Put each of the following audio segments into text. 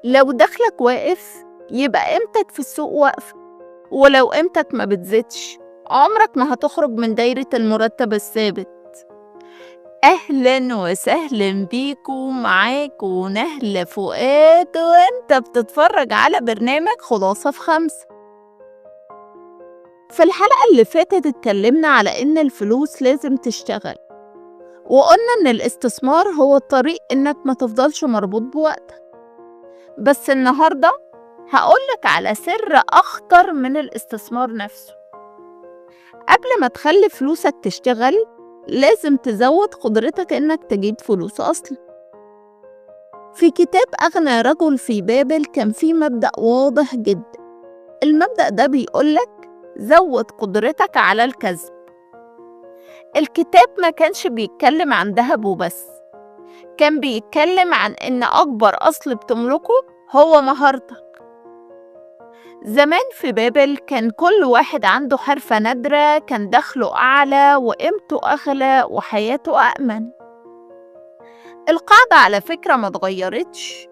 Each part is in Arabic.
لو دخلك واقف يبقى قيمتك في السوق واقفة، ولو قيمتك ما بتزيدش عمرك ما هتخرج من دايرة المرتب الثابت. أهلا وسهلا بيكو، معاكو نهلة فؤاد، وانت بتتفرج على برنامج خلاصة في 5. في الحلقة اللي فاتت اتكلمنا على إن الفلوس لازم تشتغل، وقلنا إن الاستثمار هو الطريق إنك ما تفضلش مربوط بوقتك. بس النهاردة هقولك على سر أخطر من الاستثمار نفسه. قبل ما تخلي فلوسك تشتغل لازم تزود قدرتك إنك تجيب فلوس أصلا. في كتاب أغنى رجل في بابل كان في مبدأ واضح جدا. المبدأ ده بيقولك زود قدرتك على الكسب. الكتاب ما كانش بيتكلم عن ذهب وبس، كان بيتكلم عن إن أكبر أصل بتملكه هو مهارتك. زمان في بابل كان كل واحد عنده حرفة نادرة، كان دخله أعلى وقيمته أغلى وحياته أأمن. القاعدة على فكرة ما اتغيرتش،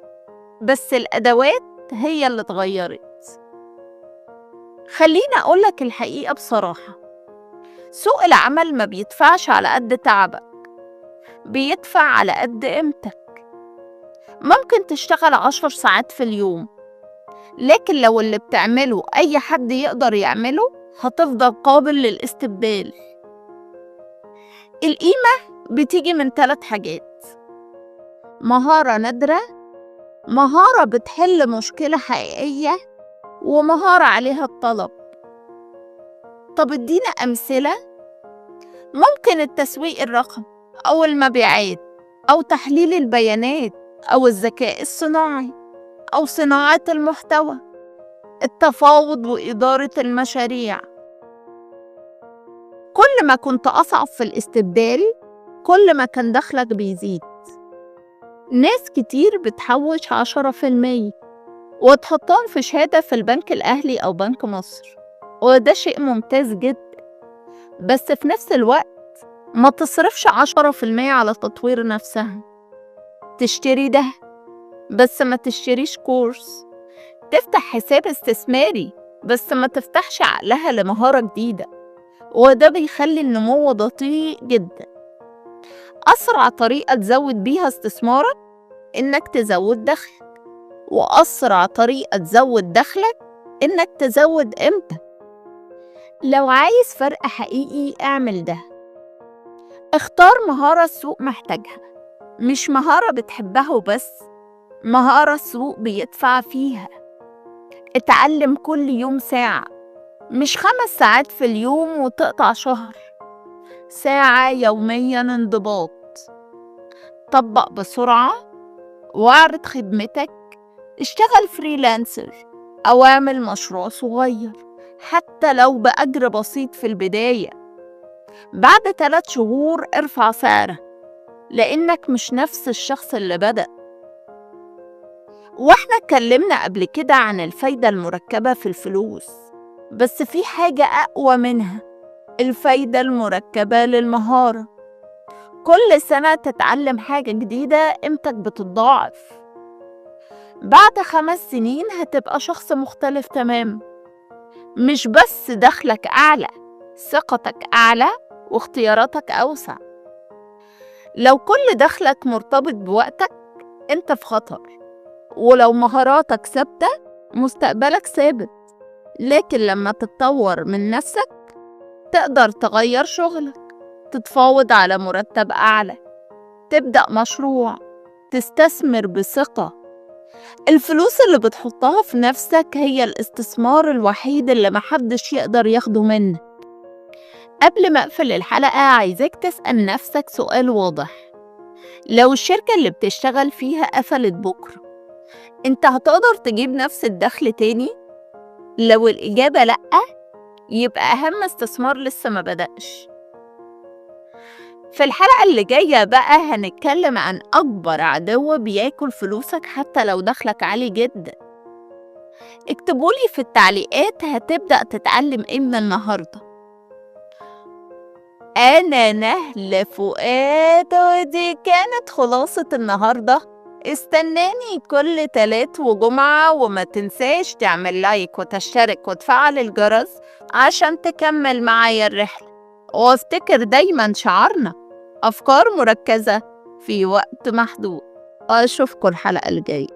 بس الأدوات هي اللي اتغيرت. خليني أقولك الحقيقة بصراحة، سوق العمل ما بيدفعش على قد تعبك، بيدفع على قد قيمتك. ممكن تشتغل 10 ساعات في اليوم، لكن لو اللي بتعمله أي حد يقدر يعمله هتفضل قابل للاستبدال. القيمة بتيجي من 3 حاجات: مهارة نادرة، مهارة بتحل مشكلة حقيقية، ومهارة عليها الطلب. طب ادينا أمثلة. ممكن التسويق الرقمي، أو المبيعات، أو تحليل البيانات، أو الذكاء الصناعي، أو صناعة المحتوى، التفاوض وإدارة المشاريع. كل ما كنت أصعب في الاستبدال كل ما كان دخلك بيزيد. ناس كتير بتحوش 10% وتحطهم في شهادة في البنك الأهلي أو بنك مصر، وده شيء ممتاز جدا، بس في نفس الوقت ما تصرفش 10% على تطوير نفسها. تشتري ده بس ما تشتريش كورس، تفتح حساب استثماري بس ما تفتحش عقلها لمهارة جديدة، وده بيخلي النمو بطيء جدا. أسرع طريقة تزود بيها استثمارك إنك تزود دخلك، وأسرع طريقة تزود دخلك إنك تزود قيمتك. لو عايز فرق حقيقي اعمل ده. اختار مهارة السوق محتاجها، مش مهارة بتحبها وبس، مهارة السوق بيدفع فيها. اتعلم كل يوم ساعة، مش 5 ساعات في اليوم وتقطع شهر، ساعة يوميا انضباط. طبق بسرعة واعرض خدمتك، اشتغل فريلانسر أو اعمل مشروع صغير حتى لو بأجر بسيط في البداية. بعد 3 شهور ارفع سعره، لأنك مش نفس الشخص اللي بدأ. واحنا اتكلمنا قبل كده عن الفايدة المركبة في الفلوس، بس في حاجة أقوى منها: الفايدة المركبة للمهارة. كل سنة تتعلم حاجة جديدة قيمتك بتتضاعف. بعد 5 سنين هتبقى شخص مختلف تماما، مش بس دخلك أعلى، ثقتك أعلى واختياراتك أوسع. لو كل دخلك مرتبط بوقتك انت في خطر، ولو مهاراتك ثابتة مستقبلك ثابت. لكن لما تتطور من نفسك تقدر تغير شغلك، تتفاوض على مرتب أعلى، تبدأ مشروع، تستثمر بثقة. الفلوس اللي بتحطها في نفسك هي الاستثمار الوحيد اللي محدش يقدر ياخده منك. قبل ما أقفل الحلقة عايزاك تسأل نفسك سؤال واضح: لو الشركة اللي بتشتغل فيها قفلت بكرة، انت هتقدر تجيب نفس الدخل تاني؟ لو الإجابة لأ، يبقى أهم استثمار لسه ما بدأش. في الحلقة اللي جاية بقى هنتكلم عن أكبر عدو بياكل فلوسك حتى لو دخلك عالي جدا. اكتبولي في التعليقات هتبدأ تتعلم ايه من النهاردة. أنا نهلة فؤاد، ودي كانت خلاصة النهاردة. استناني كل تلات وجمعة، وما تنساش تعمل لايك وتشترك وتفعل الجرس عشان تكمل معايا الرحلة. وافتكر دايما شعارنا: أفكار مركزة في وقت محدود. أشوفكم الحلقة الجاية.